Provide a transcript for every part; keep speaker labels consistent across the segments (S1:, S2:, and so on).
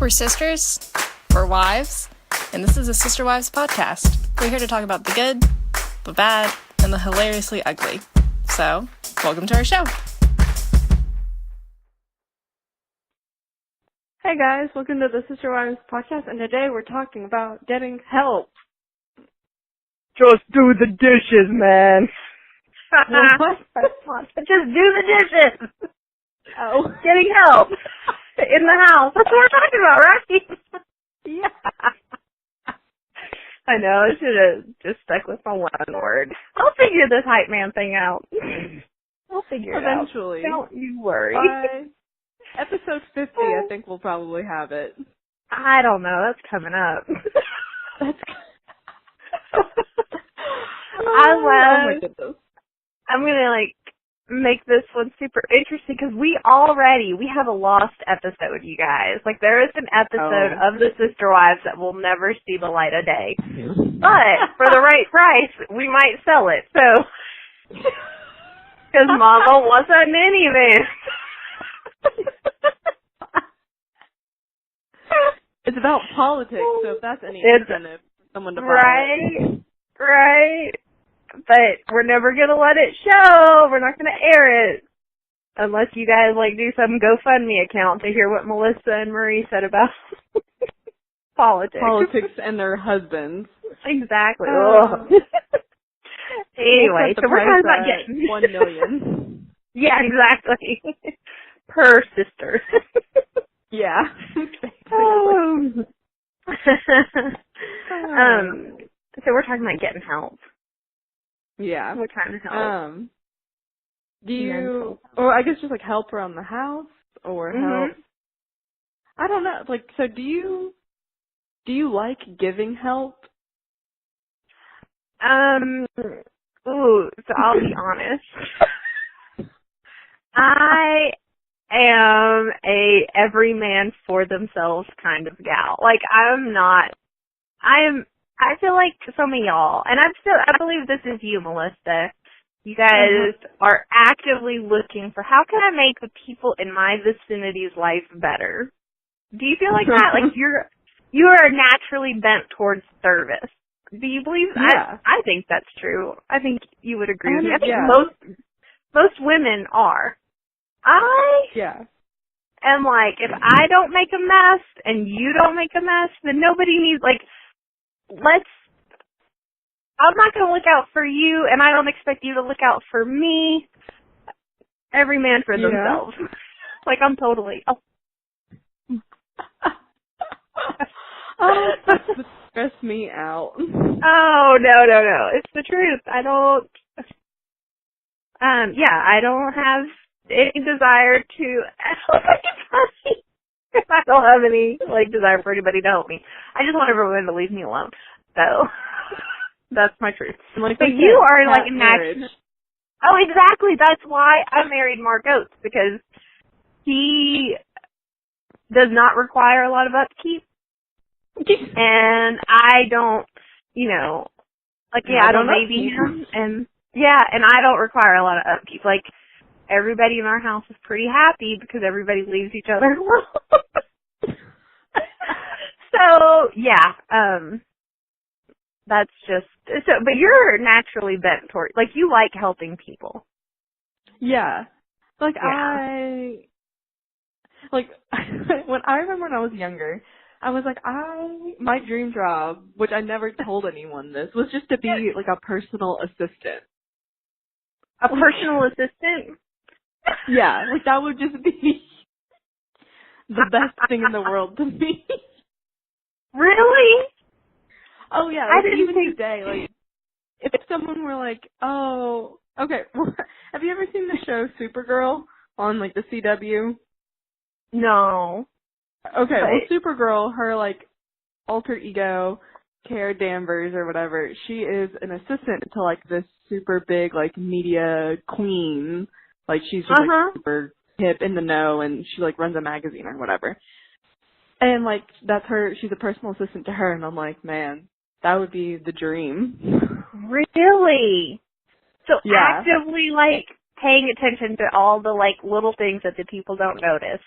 S1: We're sisters, we're wives, and this is a Sister Wives podcast. We're here to talk about the good, the bad, and the hilariously ugly. So, welcome to our show.
S2: Hey guys, welcome to the Sister Wives podcast, and today we're talking about getting help.
S3: Just do the dishes, man.
S2: What?
S3: Just do the dishes.
S2: Oh.
S3: Getting help in the house. That's what we're talking about, right?
S2: Yeah.
S3: I know, I should have just stuck with my one word. I'll figure this hype man thing out. I'll figure it out.
S2: Eventually.
S3: Don't you worry.
S2: By episode 50, I think we'll probably have it.
S3: I don't know. That's coming up.
S2: That's
S3: I love.
S2: Oh my goodness.
S3: I'm gonna make this one super interesting because we have a lost episode, you guys. Like, there is an episode of the Sister Wives that will never see the light of day. But for the right price, we might sell it. So, because Mama was a minivan.
S2: It's about politics, so if that's any incentive for someone to buy it.
S3: Right. But we're never going to let it show. We're not going to air it. Unless you guys, do some GoFundMe account to hear what Melissa and Marie said about politics.
S2: Politics and their husbands.
S3: Exactly.
S2: Anyway,
S3: so we're talking about getting...
S2: 1 million.
S3: Yeah, exactly. Per sister.
S2: Yeah.
S3: So we're talking about getting help.
S2: Yeah.
S3: What kind of help?
S2: Do you, or I guess just help around the house or help? I don't know. So do you like giving help?
S3: So I'll be honest. I am a every man for themselves kind of gal. I feel like some of y'all, and I believe this is you, Melissa. You guys are actively looking for how can I make the people in my vicinity's life better? Do you feel like that? You are naturally bent towards service. Do you believe that? I think that's true. I think you would agree with me. I think most women are. And if I don't make a mess and you don't make a mess, then nobody needs, I'm not going to look out for you, and I don't expect you to look out for me. Every man for themselves. I'm totally...
S2: That would stress me out.
S3: Oh, no. It's the truth. I don't... I don't have any desire to help anybody. I don't have any, desire for anybody to help me. I just want everyone to leave me alone. So... That's my truth. But you are a natural. Oh, exactly. That's why I married Mark Oates, because he does not require a lot of upkeep. And I don't, I don't baby him. And I don't require a lot of upkeep. Everybody in our house is pretty happy because everybody leaves each other alone. So, that's just, but you're naturally bent toward, you like helping people.
S2: Yeah. When I remember when I was younger, I was my dream job, which I never told anyone this, was just to be, a personal assistant.
S3: A personal assistant?
S2: Yeah, that would just be the best thing in the world to me.
S3: Really?
S2: Oh, yeah, even today, if someone were oh, okay, have you ever seen the show Supergirl on, the CW?
S3: No.
S2: Okay, well, Supergirl, her, alter ego, Kara Danvers or whatever, she is an assistant to, this super big, media queen. She's just, super hip, in the know, and she, runs a magazine or whatever. And, that's her, she's a personal assistant to her, and I'm man, that would be the dream.
S3: Really? So actively, paying attention to all the, little things that the people don't notice.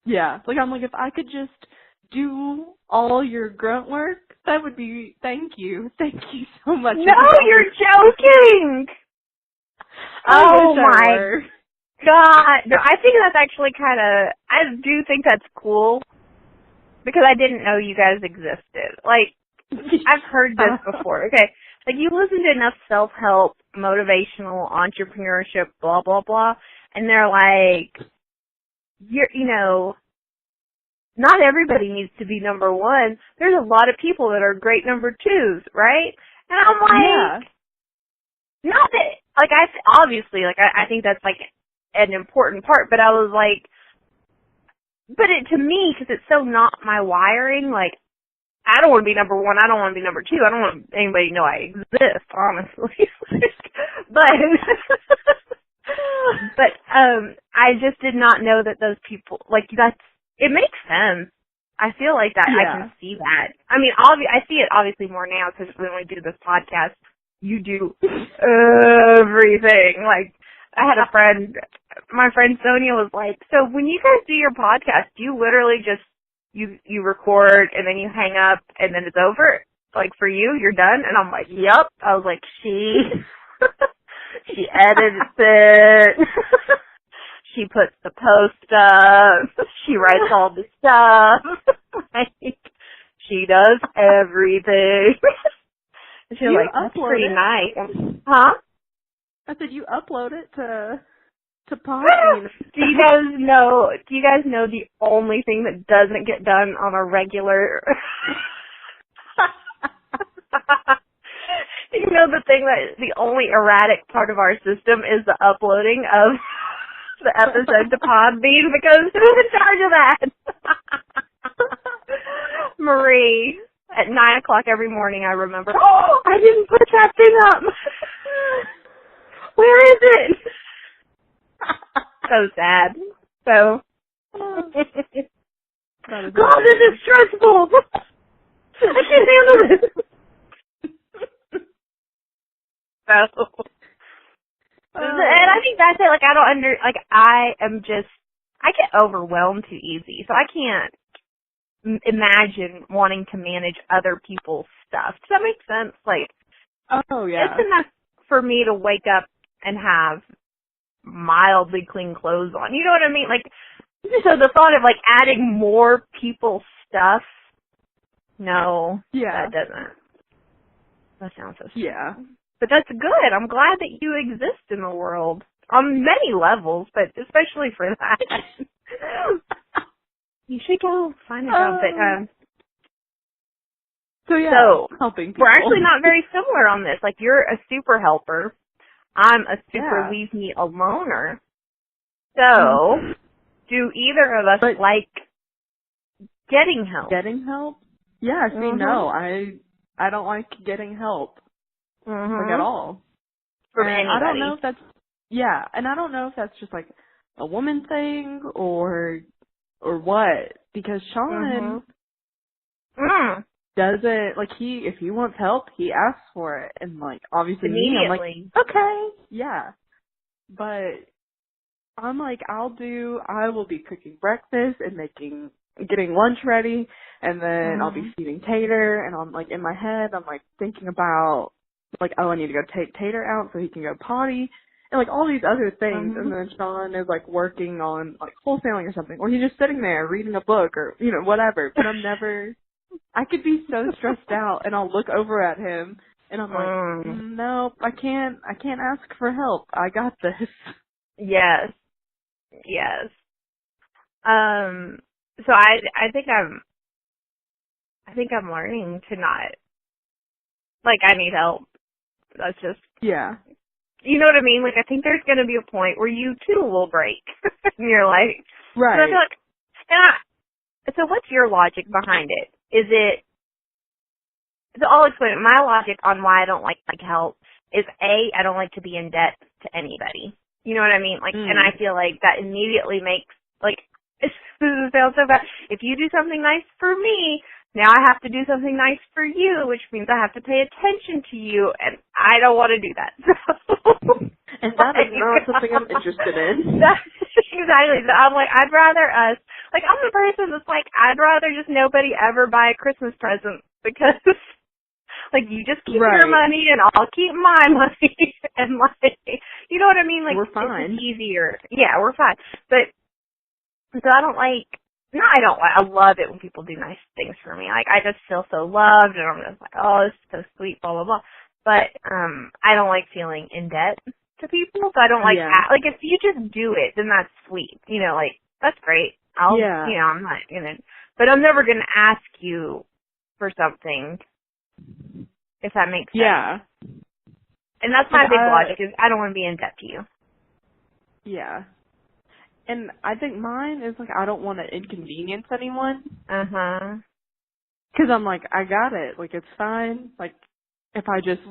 S2: Yeah. Like, I'm like, if I could just do all your grunt work, that would be, thank you. Thank you so much.
S3: No, you're joking! Oh my God. No, I think that's actually I do think that's cool because I didn't know you guys existed. Like, I've heard this before. Okay. Like, you listen to enough self-help, motivational, entrepreneurship, blah, blah, blah, and they're like, not everybody needs to be number one. There's a lot of people that are great number twos, right? And I'm like, not that, like, obviously, like, I think that's, like, an important part, but I was like, but to me, because it's so not my wiring, like, I don't want to be number one, I don't want to be number two, I don't want anybody to know I exist, honestly. But I just did not know that those people, like, it makes sense. I feel like that, I can see that. I mean, I see it obviously more now, because when we do this podcast, you do everything. Like, I had a friend, my friend Sonia was like, so when you guys do your podcast, do you literally just, you record and then you hang up and then it's over? Like, for you, you're done? And I'm like, yep. I was like, she edits it. She puts the post up. She writes all the stuff. Like, she does everything. And she's like, that's pretty nice. Huh?
S2: I said you upload it to Podbean.
S3: Do you guys know the only thing that doesn't get done on a regular you know the only erratic part of our system is the uploading of the episode to Podbean, because who's in charge of that? Marie. At 9:00 every morning, I remember, oh, I didn't put that thing up. Where is it? So sad. So, God, this is stressful. I can't handle this. So, and I think that's it. Like, I get overwhelmed too easy. So I can't imagine wanting to manage other people's stuff. Does that make sense? Like,
S2: oh yeah,
S3: it's enough for me to wake up and have mildly clean clothes on. You know what I mean? Like, so the thought of, like, adding more people's stuff, no, that doesn't. That sounds so stupid.
S2: Yeah.
S3: But that's good. I'm glad that you exist in the world on many levels, but especially for that. You should go find a job. So
S2: helping people.
S3: We're actually not very similar on this. Like, you're a super helper. I'm a super leave me aloner. So, do either of us like getting help?
S2: Getting help? Yeah, see, no, I don't like getting help. Like, at all.
S3: From anybody.
S2: I don't know if that's, and I don't know if that's just, like, a woman thing or what, because Sean doesn't, like, if he wants help, he asks for it, and, like, obviously me, I'm like, okay, but I'm like, I will be cooking breakfast and getting lunch ready, and then I'll be feeding Tater, and I'm, like, in my head, I'm, like, thinking about, like, oh, I need to go take Tater out so he can go potty, and, like, all these other things, and then Sean is, like, working on, like, wholesaling or something, or he's just sitting there reading a book, or, you know, whatever, but I could be so stressed out, and I'll look over at him, and I'm like, nope, I can't ask for help, I got this.
S3: Yes. So I think I'm learning to not, like, I need help. That's just, you know what I mean? Like, I think there's going to be a point where you too will break. And you're like,
S2: right.
S3: So I feel like, so what's your logic behind it? So I'll explain it. My logic on why I don't like help is I don't like to be in debt to anybody. You know what I mean? Like, and I feel like that immediately makes, like, this sounds so bad. If you do something nice for me, now I have to do something nice for you, which means I have to pay attention to you, and I don't want to do that.
S2: And that is not something I'm interested in.
S3: Exactly. So I'm like, I'd rather us, Like, I'm the person that's like, I'd rather just nobody ever buy a Christmas present because, like, you just keep your money and I'll keep my money. And, like, you know what I mean? Like,
S2: we're fine.
S3: It's just easier. Yeah, we're fine. But, so I don't like, no, I don't like, I love it when people do nice things for me. Like, I just feel so loved and I'm just like, oh, this is so sweet, blah, blah, blah. But, I don't like feeling in debt to people, so I don't like, like, if you just do it, then that's sweet. You know, like, that's great. You know, I'm not gonna, but I'm never gonna ask you for something, if that makes sense.
S2: Yeah.
S3: And that's my big logic, is I don't want to be in debt to you.
S2: Yeah. And I think mine is, like, I don't want to inconvenience anyone.
S3: Uh-huh.
S2: Because I'm like, I got it. Like, it's fine. Like, if I just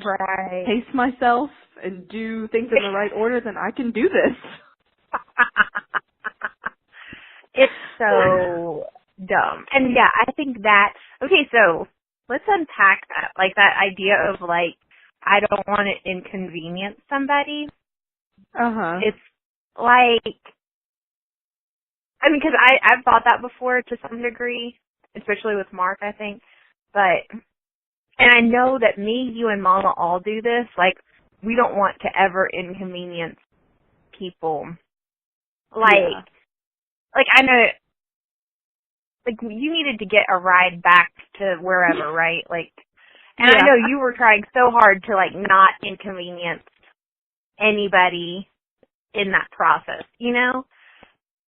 S2: pace myself and do things in the right order, then I can do this.
S3: It's so dumb. And, yeah, I think that, okay, so let's unpack that. Like, that idea of, like, I don't want to inconvenience somebody.
S2: Uh-huh.
S3: It's like, I mean, because I've thought that before to some degree, especially with Mark, I think. But, and I know that me, you, and Mama all do this. Like, we don't want to ever inconvenience people. Like, like I know, like, you needed to get a ride back to wherever, right? Like, and I know you were trying so hard to, like, not inconvenience anybody in that process, you know?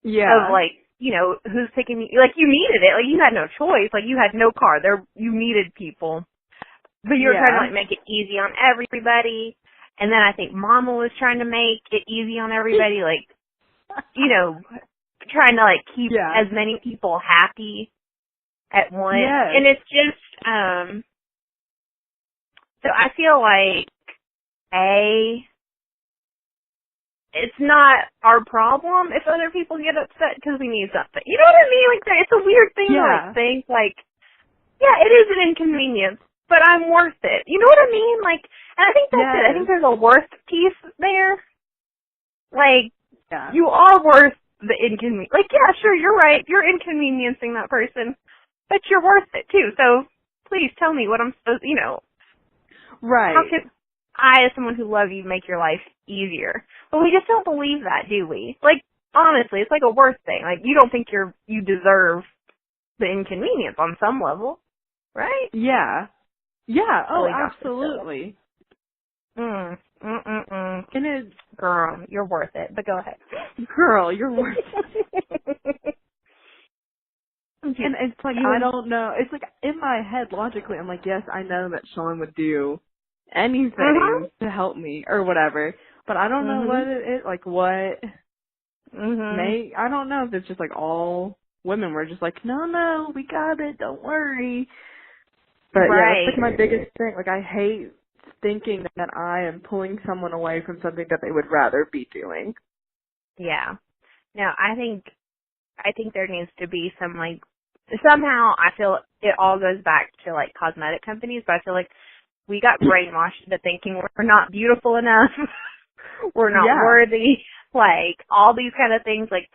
S2: Yeah.
S3: Of, like, you know, who's picking you. Like, you needed it. Like, you had no choice. Like, you had no car. You needed people. But you were trying to, like, make it easy on everybody. And then I think Mama was trying to make it easy on everybody. Like, you know, trying to, like, keep as many people happy at once.
S2: Yes.
S3: And it's just, so I feel like, it's not our problem if other people get upset because we need something. You know what I mean? Like, it's a weird thing to, like, think, like, yeah, it is an inconvenience, but I'm worth it. You know what I mean? Like, and I think that's it. I think there's a worth piece there. Like, you are worth the inconvenience. Like, yeah, sure, you're right. You're inconveniencing that person, but you're worth it, too. So, please tell me what I'm supposed, you know.
S2: Right.
S3: How can I, as someone who loves you, make your life easier? But we just don't believe that, do we? Like, honestly, it's like a worth thing. Like, you don't think you deserve the inconvenience on some level, right?
S2: Yeah. Yeah. Oh,
S3: Really
S2: absolutely.
S3: And
S2: it's,
S3: girl, you're worth it. But go ahead.
S2: Girl, you're worth it. And it's like, I don't know. It's like, in my head, logically, I'm like, yes, I know that Sean would do anything to help me or whatever. But I don't know what it is, like, what I don't know if it's just, like, all women were just like, no, we got it, don't worry. But, yeah, that's, like, my biggest thing. Like, I hate thinking that I am pulling someone away from something that they would rather be doing.
S3: Yeah. No, I think there needs to be some, like, somehow I feel it all goes back to, like, cosmetic companies, but I feel like we got brainwashed into thinking we're not beautiful enough, we're not worthy, like, all these kind of things, like,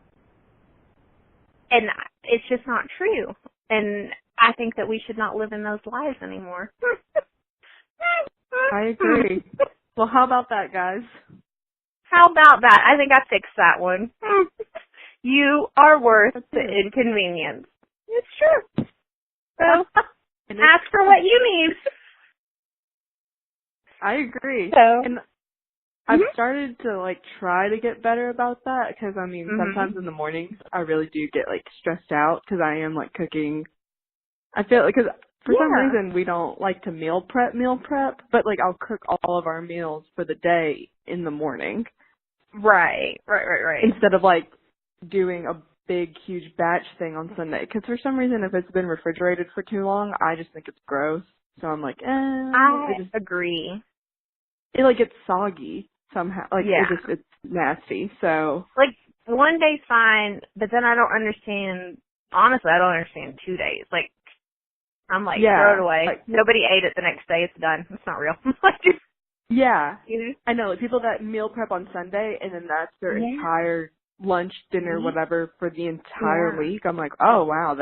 S3: and it's just not true. And I think that we should not live in those lies anymore.
S2: I agree. Well, how about that, guys?
S3: How about that? I think I fixed that one. You are worth the inconvenience. It's true. So, ask for what you need.
S2: I agree.
S3: So,
S2: and I've started to, like, try to get better about that because, I mean, sometimes in the mornings I really do get, like, stressed out because I am, like, cooking. I feel like, because for some reason we don't like to meal prep, but, like, I'll cook all of our meals for the day in the morning.
S3: Right.
S2: Instead of, like, doing a big, huge batch thing on Sunday. Because for some reason, if it's been refrigerated for too long, I just think it's gross. So I'm like,
S3: I agree.
S2: It, like, gets soggy somehow. Like, it's nasty. So,
S3: like, one day's fine, but then I don't understand, honestly, I don't understand 2 days. Like, I'm like, throw it away. Like, nobody ate it the next day. It's done. It's not real.
S2: Yeah. I know. Like, people that meal prep on Sunday, and then that's their entire lunch, dinner, whatever for the entire week. I'm like, oh wow,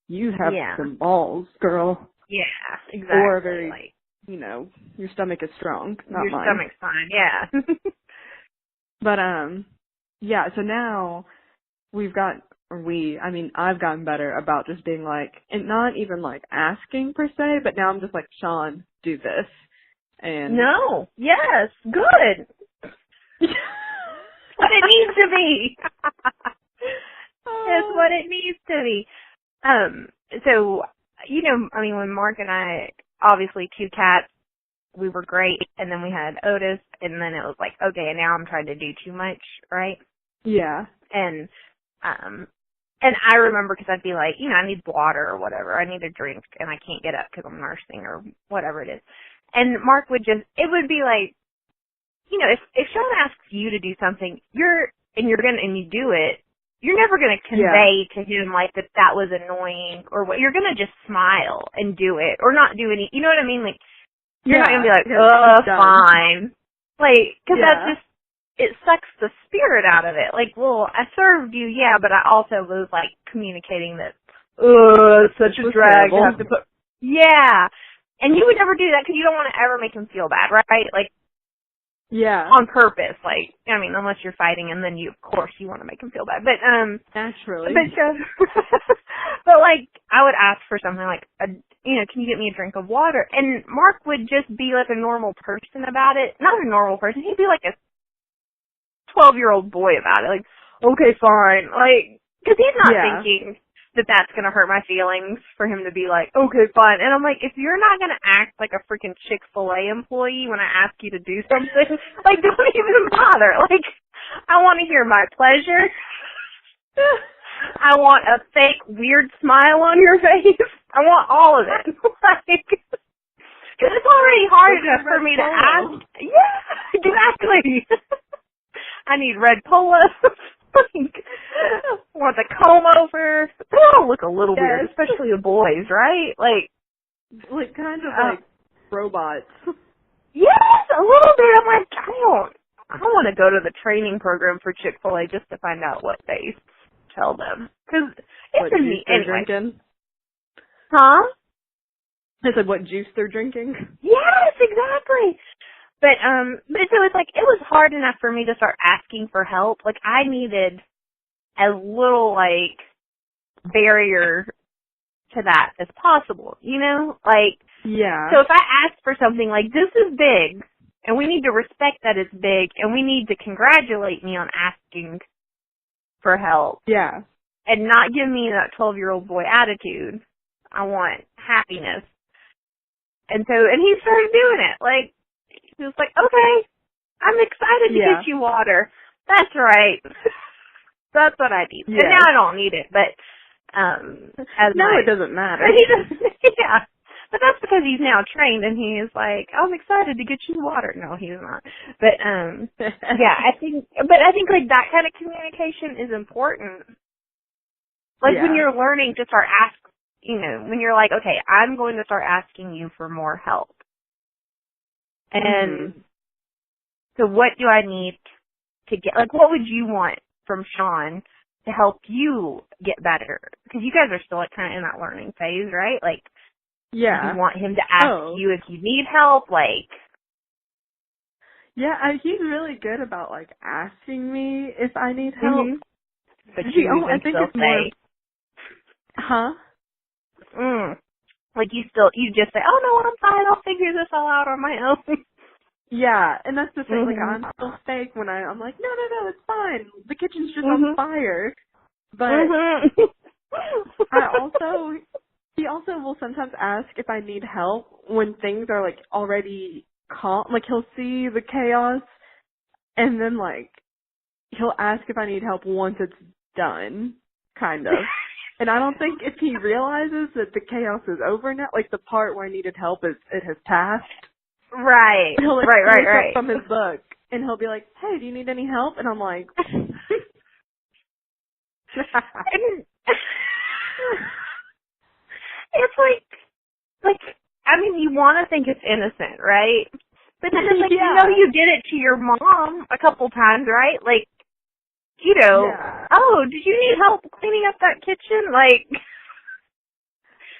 S2: you have some balls, girl.
S3: Yeah, exactly.
S2: Or very, your stomach is strong, not
S3: your
S2: mine.
S3: Your stomach's fine, yeah.
S2: But, so now I've gotten better about just being like, and not even like asking per se, but now I'm just like, Sean, do this. And
S3: no, yes, good. What it needs to be. It's what it needs to be. So, when Mark and I, obviously 2 cats, we were great, and then we had Otis, and then it was like, okay, now I'm trying to do too much, right?
S2: Yeah.
S3: And I remember because I'd be like, I need water or whatever, I need a drink, and I can't get up because I'm nursing or whatever it is. And Mark would it would be like, if Sean asks you to do something, and you do it, you're never going to convey to him like that was annoying or what. You're going to just smile and do it or not do any, you know what I mean? Like, you're not going to be like, fine. Like, cause that's just, it sucks the spirit out of it. Like, well, I served you, but I also was like communicating that, it's such a drag. I have to put, and you would never do that because you don't want to ever make him feel bad, right? Like, on purpose, like, unless you're fighting, and then of course, you want to make him feel bad. But,
S2: naturally.
S3: But like, I would ask for something like, can you get me a drink of water? And Mark would just be like a normal person about it. Not a normal person. He'd be like a 12-year-old boy about it. Like, okay, fine. Like, cause he's not thinking that that's going to hurt my feelings for him to be like, okay, fine. And I'm like, if you're not going to act like a freaking Chick-fil-A employee when I ask you to do something, like, don't even bother. Like, I want to hear my pleasure. I want a fake, weird smile on your face. I want all of it. Like, because it's already hard enough for me to ask. Yeah, exactly. I need red polos. Like, want the comb over. They all look a little weird, especially the boys, right? Like
S2: kind of like robots.
S3: Yes, a little bit. I'm like, I don't want to go to the training program for Chick-fil-A just to find out what they tell them. Because it's in me anyway.
S2: Drinking?
S3: Huh?
S2: I said, what juice they're drinking?
S3: Yes, exactly. But so it's like, it was hard enough for me to start asking for help. Like, I needed as little, like, barrier to that as possible, Like, so if I ask for something like, this is big, and we need to respect that it's big, and we need to congratulate me on asking for help.
S2: Yeah.
S3: And not give me that 12-year-old boy attitude. I want happiness. And he started doing it. Like, he was like, okay, I'm excited to get you water. That's right. That's what I need. And now I don't need it, but
S2: it doesn't matter.
S3: Yeah. But that's because he's now trained and he's like, I'm excited to get you water. No, he's not. But I think like that kind of communication is important. Like when you're learning to start when you're like, okay, I'm going to start asking you for more help. And so what do I need to get, like, what would you want from Sean to help you get better? Because you guys are still like kind of in that learning phase, right? Like, you want him to ask you if you need help, like.
S2: Yeah, he's really good about like asking me if I need help.
S3: But I think it's more.
S2: Huh?
S3: Like you just say, oh no, I'm fine, I'll figure this all out on my own.
S2: Yeah, and that's the thing, like I'm still fake when I'm like, no, it's fine. The kitchen's just on fire. But he also will sometimes ask if I need help when things are like already calm. Like he'll see the chaos and then like he'll ask if I need help once it's done, kind of. And I don't think if he realizes that the chaos is over now, like the part where I needed help it has passed.
S3: Right.
S2: He'll like
S3: right.
S2: from his book, and he'll be like, "Hey, do you need any help?" And I'm like,
S3: it's like I mean, you want to think it's innocent, right? But then it's like you did it to your mom a couple times, right? Like
S2: Yeah.
S3: oh, did you need help cleaning up that kitchen? Like,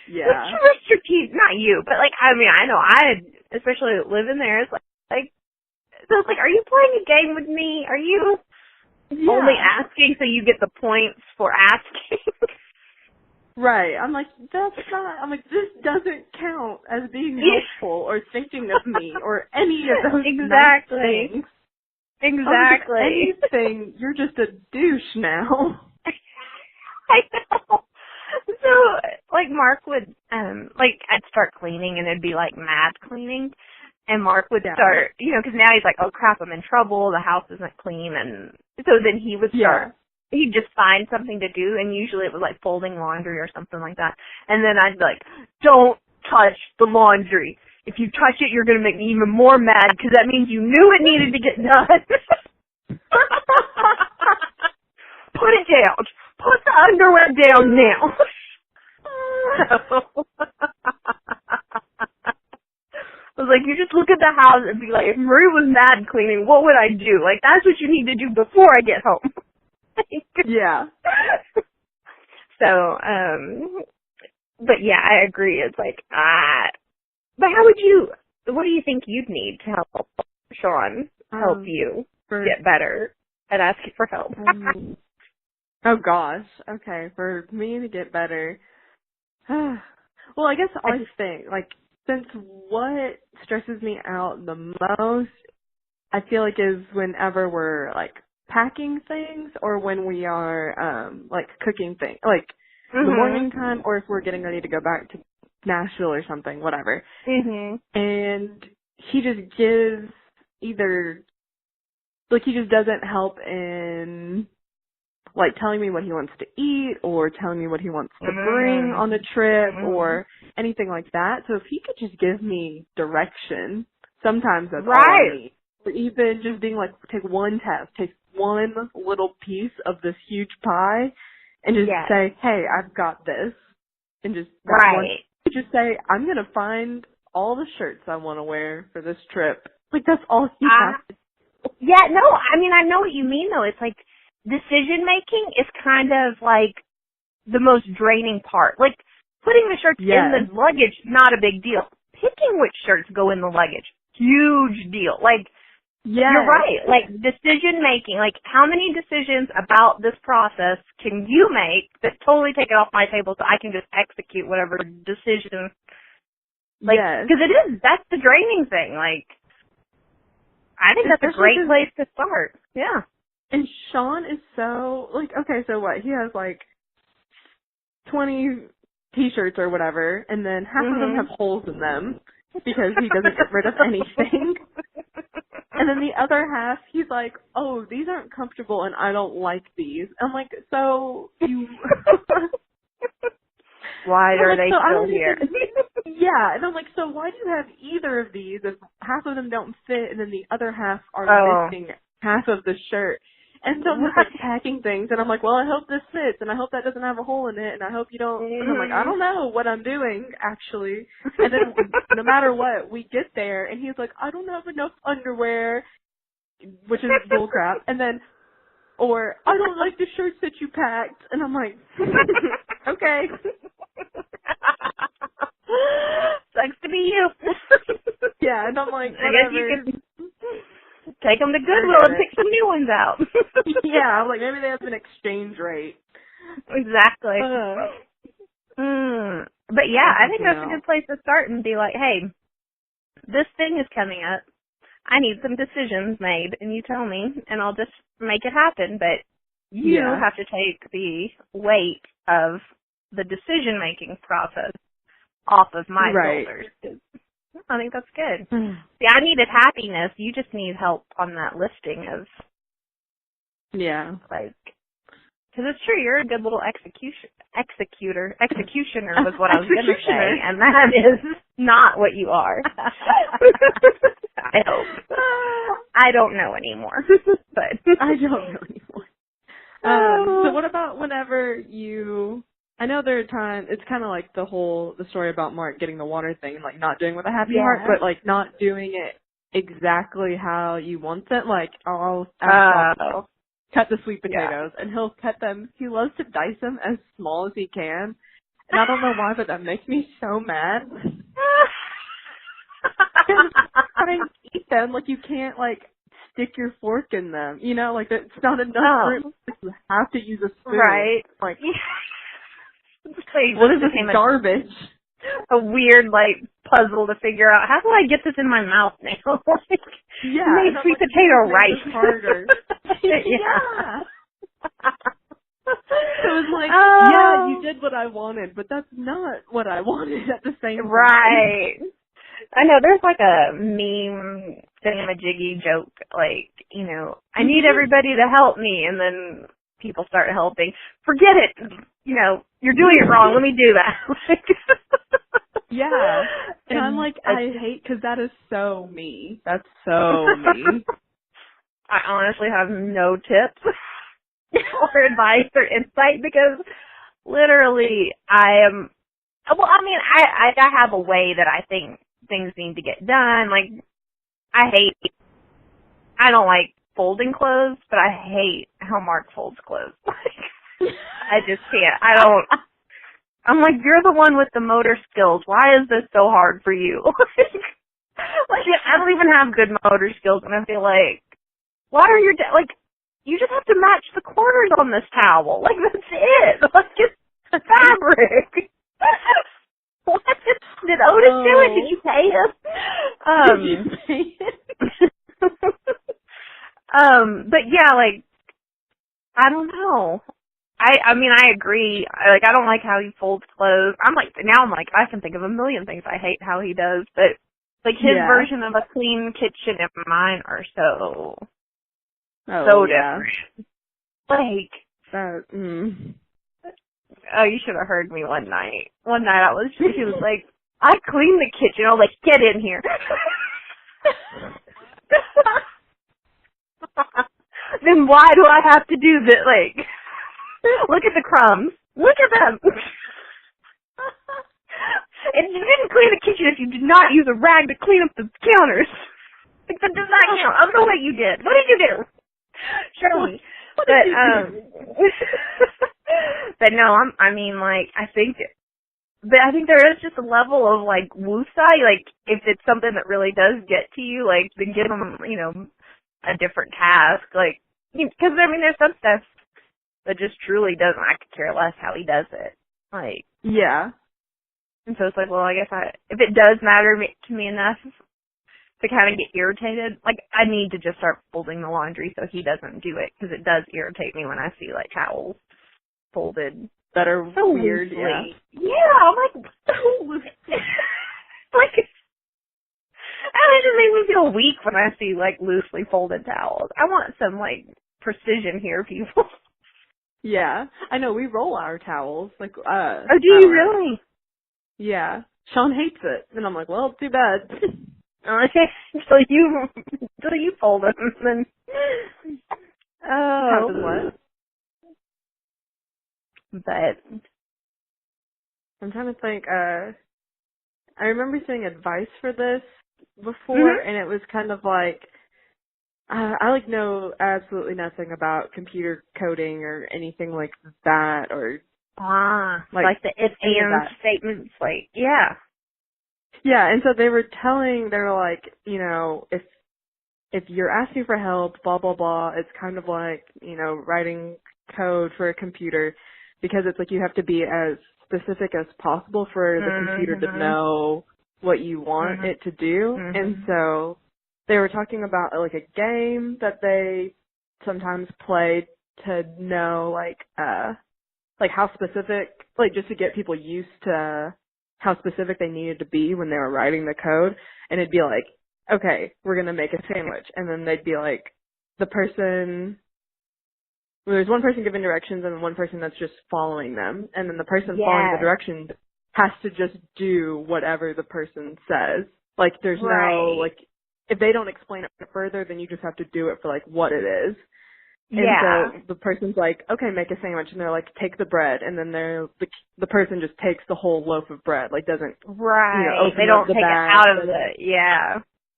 S2: Yeah.
S3: which Rooster Teeth, not you, but like, I mean, I know especially living there, it's like, so it's like, are you playing a game with me? Are you only asking so you get the points for asking?
S2: Right. I'm like, this doesn't count as being helpful or thinking of me or any of those nice things.
S3: Exactly.
S2: If anything, you're just a douche now.
S3: I know. So, like, Mark would, like, I'd start cleaning and it'd be, like, mad cleaning. And Mark would start, you know, because now he's like, oh, crap, I'm in trouble. The house isn't clean. And so then he would start, he'd just find something to do. And usually it was, like, folding laundry or something like that. And then I'd be like, don't touch the laundry. If you touch it, you're going to make me even more mad because that means you knew it needed to get done. Put it down. Put the underwear down now. I was like, you just look at the house and be like, if Marie was mad cleaning, what would I do? Like, that's what you need to do before I get home.
S2: Yeah.
S3: So, but yeah, I agree. It's like, but what do you think you'd need to help Sean help you get better at asking for help?
S2: Oh gosh. Okay, for me to get better. Well, I guess I think, like, since what stresses me out the most, I feel like is whenever we're, like, packing things or when we are, like, cooking things, like, the morning time or if we're getting ready to go back to Nashville or something, whatever. And he just gives either, like, he just doesn't help in, like, telling me what he wants to eat or telling me what he wants to bring on the trip or anything like that. So if he could just give me direction, sometimes that's all I need. Or even just being like, take one little piece of this huge pie and just say, hey, I've got this. And just, just say, I'm going to find all the shirts I want to wear for this trip. Like, that's all he has to do.
S3: Yeah, no, I mean, I know what you mean, though. It's like, decision making is kind of like the most draining part. Like, putting the shirts in the luggage, not a big deal. Picking which shirts go in the luggage, huge deal. Like, you're right. Like, decision making, like, how many decisions about this process can you make that totally take it off my table so I can just execute whatever decision? Like, because that's the draining thing. Like, I think that's a great place to start. Yeah.
S2: And Sean is so, like, okay, so what? He has, like, 20 T-shirts or whatever, and then half of them have holes in them because he doesn't get rid of anything. And then the other half, he's like, oh, these aren't comfortable and I don't like these. I'm like, so you...
S3: Why are they still here?
S2: Yeah, and I'm like, so why do you have either of these if half of them don't fit and then the other half are missing half of the shirt? And so I'm just like packing things, and I'm like, well, I hope this fits, and I hope that doesn't have a hole in it, and I hope you don't. And I'm like, I don't know what I'm doing, actually. And then no matter what, we get there, and he's like, I don't have enough underwear, which is bullcrap. And then, or I don't like the shirts that you packed, and I'm like, okay.
S3: Sucks to be you.
S2: Yeah, and I'm like, whatever.
S3: I guess you can take them to Goodwill and pick some new ones out.
S2: Yeah, I'm like, maybe they have an exchange rate.
S3: Exactly. But yeah, I think that's a good place to start and be like, hey, this thing is coming up. I need some decisions made, and you tell me, and I'll just make it happen. But you have to take the weight of the decision-making process off of my shoulders. I think that's good. See, I needed happiness. You just need help on that listing of, like, because it's true, you're a good little executioner was what I was going to say, and that is not what you are. I hope. I don't know anymore, but
S2: I don't know anymore. So what about whenever you... I know there are times, it's kind of like the story about Mark getting the water thing, like not doing with a happy heart, but like not doing it exactly how you want it. Like, I'll ask cut the sweet potatoes, and he'll cut them. He loves to dice them as small as he can, and I don't know why, but that makes me so mad. Trying to eat them, like you can't like stick your fork in them, you know, like it's not enough fruit. You have to use a spoon,
S3: right?
S2: Like,
S3: what is
S2: this garbage?
S3: A weird like puzzle to figure out. How do I get this in my mouth now? Like,
S2: yeah,
S3: make sweet potato rice
S2: harder.
S3: yeah.
S2: So it was like, yeah, you did what I wanted, but that's not what I wanted at the same time.
S3: Right. I know, there's like a meme thingamajiggy joke, like, you know, I need everybody to help me, and then people start helping. Forget it! You know, you're doing it wrong, let me do that.
S2: Yeah. And I'm like, I hate, because that is so me. That's so me.
S3: I honestly have no tips or advice or insight, because literally I am, well, I mean, I have a way that I think things need to get done. Like, I don't like folding clothes, but I hate how Mark folds clothes. I just can't. I'm like, you're the one with the motor skills. Why is this so hard for you? Like, I don't even have good motor skills, and I feel like, why are your like, you just have to match the corners on this towel. Like, that's it. Like, it's fabric. What? Did Otis do it? Did you pay him?
S2: Did you pay him?
S3: But yeah, like, I don't know. I mean, I agree. I don't like how he folds clothes. I'm like, I can think of a million things I hate how he does, but, like, his version of a clean kitchen and mine are so different. Like, oh, you should have heard me one night. One night he was like, I cleaned the kitchen. I was like, get in here. Then why do I have to do this? Like, look at the crumbs. Look at them. And you didn't clean the kitchen if you did not use a rag to clean up the counters. Like, that does not count. I don't know what you did. What did you do? Show me. But but no, I mean, like, I think there is just a level of, like, woosai. Like, if it's something that really does get to you, like, then give them, you know, a different task. Like, because, I mean, there's some stuff that just truly doesn't, I could care less how he does it. Like,
S2: yeah.
S3: And so it's like, well, I guess if it does matter to me enough to kind of get irritated, like, I need to just start folding the laundry so he doesn't do it, because it does irritate me when I see, like, towels folded
S2: that are
S3: so
S2: weird.
S3: Loosely. Yeah, I'm like, like, and it just makes me feel weak when I see, like, loosely folded towels. I want some, like, precision here, people.
S2: Yeah, I know, we roll our towels. Like,
S3: oh, do you really?
S2: Yeah. Sean hates it. And I'm like, well, too bad.
S3: Until you fold them, then. Oh.
S2: What?
S3: But.
S2: I'm trying to think, I remember seeing advice for this before, and it was kind of like, I like know absolutely nothing about computer coding or anything like that, or
S3: like the if and statements, like, yeah.
S2: Yeah, and so they were like, you know, if you're asking for help, blah blah blah, it's kind of like, you know, writing code for a computer, because it's like you have to be as specific as possible for the computer to know what you want it to do. And so they were talking about, like, a game that they sometimes play to know, like how specific, like, just to get people used to how specific they needed to be when they were writing the code. And it'd be like, okay, we're going to make a sandwich. And then they'd be like, there's one person giving directions and one person that's just following them. And then the person following the directions has to just do whatever the person says. Like, there's no, like, if they don't explain it further, then you just have to do it for, like, what it is. And so the person's like, okay, make a sandwich. And they're like, take the bread. And then the person just takes the whole loaf of bread, like, doesn't, you know, open
S3: they don't
S2: up the
S3: take
S2: bag
S3: it out of the,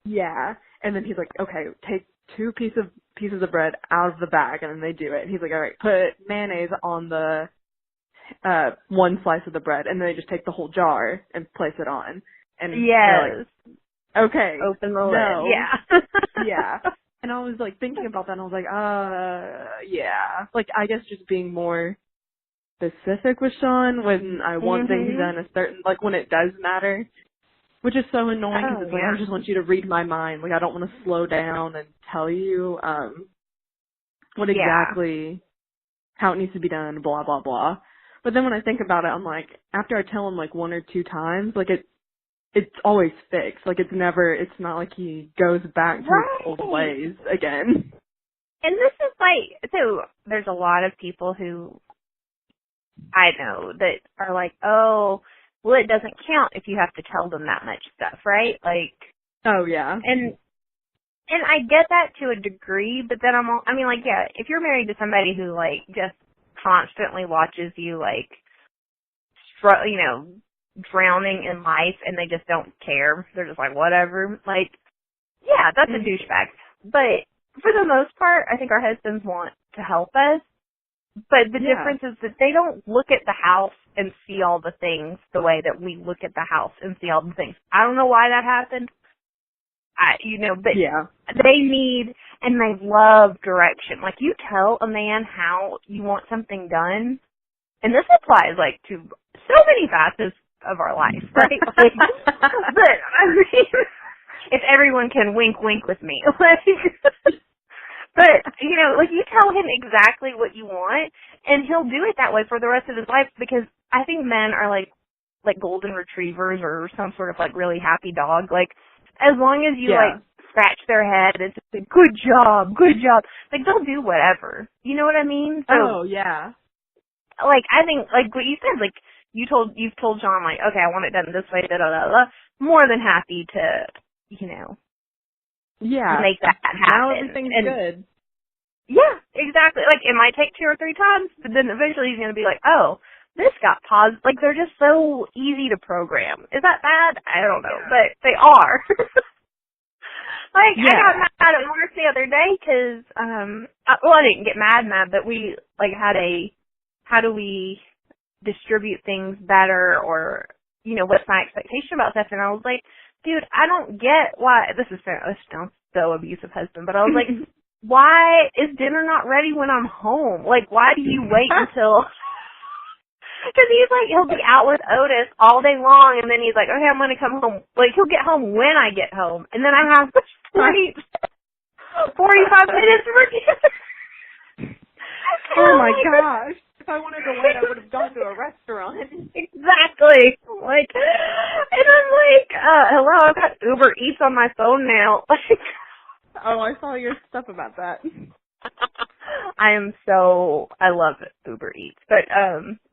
S2: Yeah. And then he's like, okay, take 2 pieces pieces of bread out of the bag, and then they do it. And he's like, all right, put mayonnaise on the one slice of the bread, and then they just take the whole jar and place it on. And they're like, okay,
S3: open the
S2: no.
S3: lid. Yeah.
S2: Yeah. And I was like thinking about that, and I was like, yeah. Like, I guess just being more specific with Sean when I want things done a certain, like, when it does matter, which is so annoying because it's like, I just want you to read my mind. Like, I don't want to slow down and tell you what exactly, how it needs to be done, blah, blah, blah. But then when I think about it, I'm like, after I tell him like 1 or 2 times, like it's always fixed. Like it's not like he goes back to his old ways again.
S3: And this is like, so there's a lot of people who I know that are like, oh, well, it doesn't count if you have to tell them that much stuff, right? Like,
S2: oh yeah.
S3: And I get that to a degree, but then I mean, like, yeah, if you're married to somebody who like just constantly watches you like, drowning in life and they just don't care. They're just like, whatever. Like, yeah, that's a douchebag. But for the most part, I think our husbands want to help us. But the difference is that they don't look at the house and see all the things the way that we look at the house and see all the things. I don't know why that happened. But they need and they love direction. Like, you tell a man how you want something done, and this applies, like, to so many facets of our life, right? Like, but, I mean, if everyone can wink with me, like, but, like, you tell him exactly what you want, and he'll do it that way for the rest of his life, because I think men are like golden retrievers or some sort of, like, really happy dog. Like, as long as you, like, scratch their head and say, good job, like, they'll do whatever. You know what I mean? So, like, I think, like, what you said, like, you've told John, like, okay, I want it done this way, more than happy to, make that happen.
S2: Now everything's good.
S3: Yeah, exactly. Like, it might take 2 or 3 times, but then eventually he's going to be like, oh, this got paused. Like, they're just so easy to program. Is that bad? I don't know, but they are. Like, I got mad at Mark the other day because, I didn't get mad, but we, like, had how do we distribute things better, or, what's my expectation about stuff? And I was like, dude, I don't get why, this sounds so abusive, husband, but I was like, why is dinner not ready when I'm home? Like, why do you wait until... Because he's like, he'll be out with Otis all day long, and then he's like, okay, I'm going to come home. Like, he'll get home when I get home, and then I have 45 minutes for dinner.
S2: Oh my gosh. If I wanted to wait, I would have gone to a restaurant.
S3: Exactly. Like, and I'm like, hello, I've got Uber Eats on my phone now.
S2: Oh, I saw your stuff about that.
S3: I love Uber Eats, but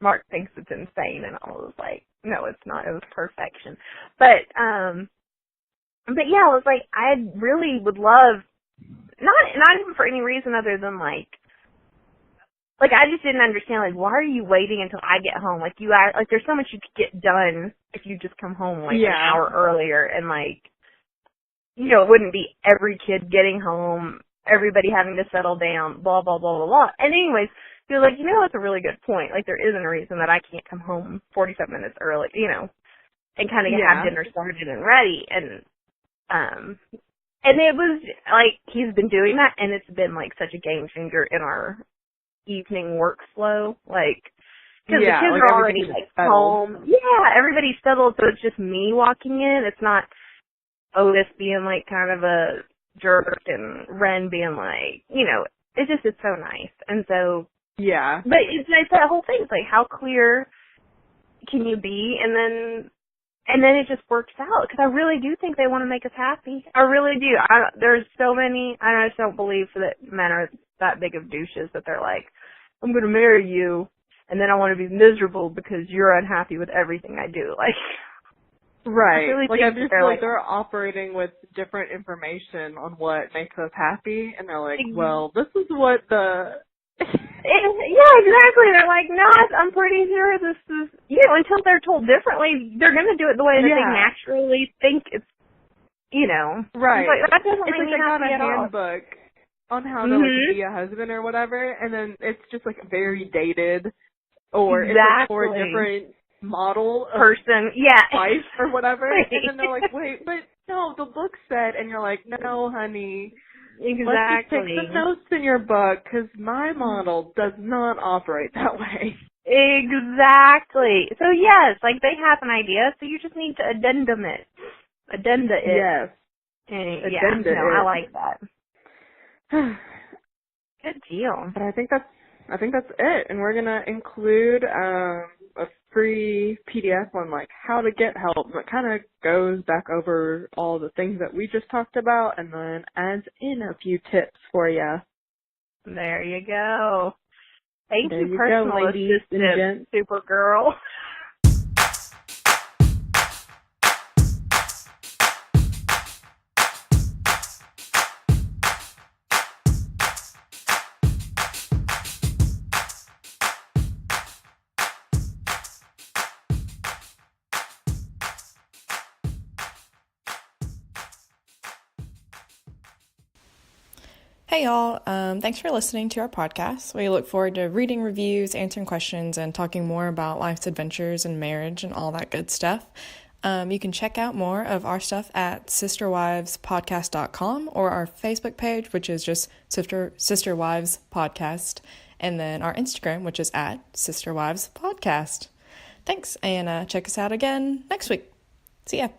S3: Mark thinks it's insane, and I was like, no, it's not. It was perfection. But yeah, I was like, I really would love, not even for any reason other than like I just didn't understand, like, why are you waiting until I get home? Like, there's so much you could get done if you just come home like an hour earlier, and like, it wouldn't be every kid getting home, everybody having to settle down, blah, blah, blah, blah, blah. And anyways, you're like, that's a really good point. Like, there isn't a reason that I can't come home 45 minutes early, and kind of have dinner started and ready. And it was, like, he's been doing that, and it's been, like, such a game changer in our evening workflow. Like, because the kids are already, like, home. Yeah, everybody's settled, so it's just me walking in. It's not Otis being, like, kind of a jerk and Ren being like, it's so nice. And so, but it's that whole thing. It's like, how clear can you be? And then it just works out, because I really do think they want to make us happy. I really do. There's so many, I just don't believe that men are that big of douches that they're like, I'm going to marry you, and then I want to be miserable because you're unhappy with everything I do. Like,
S2: right.
S3: I
S2: I just feel like they're operating with different information on what makes us happy, and they're like, well, this is what the...
S3: Yeah, exactly. They're like, no, I'm pretty sure this is... until they're told differently, they're going to do it the way that they naturally think it's,
S2: Right.
S3: But that doesn't
S2: it's
S3: make
S2: like
S3: me happy
S2: not a
S3: at all.
S2: handbook. on how to like be a husband or whatever, and then it's just like very dated, or it's like for a different model of
S3: person,
S2: wife or whatever, and then they're like, wait, but no, the book said, and you're like, no, honey,
S3: exactly.
S2: let's just take some notes in your book, because my model does not operate that way.
S3: Exactly. So yes, like they have an idea, so you just need to addenda it.
S2: Yes.
S3: And,
S2: Addenda it.
S3: I like that. Good deal.
S2: But I think that's it, and we're gonna include a free PDF on like how to get help that kind of goes back over all the things that we just talked about, and then adds in a few tips for you.
S3: There you go. Thank
S2: there
S3: you, personal
S2: go, ladies and
S3: assistant, Supergirl.
S1: Hey y'all, thanks for listening to our podcast. We look forward to reading reviews, answering questions, and talking more about life's adventures and marriage and all that good stuff. You can check out more of our stuff at sisterwivespodcast.com or our Facebook page, which is just Sister Wives Podcast, and then our Instagram, which is at Sister Wives Podcast. Thanks, and check us out again next week. See ya.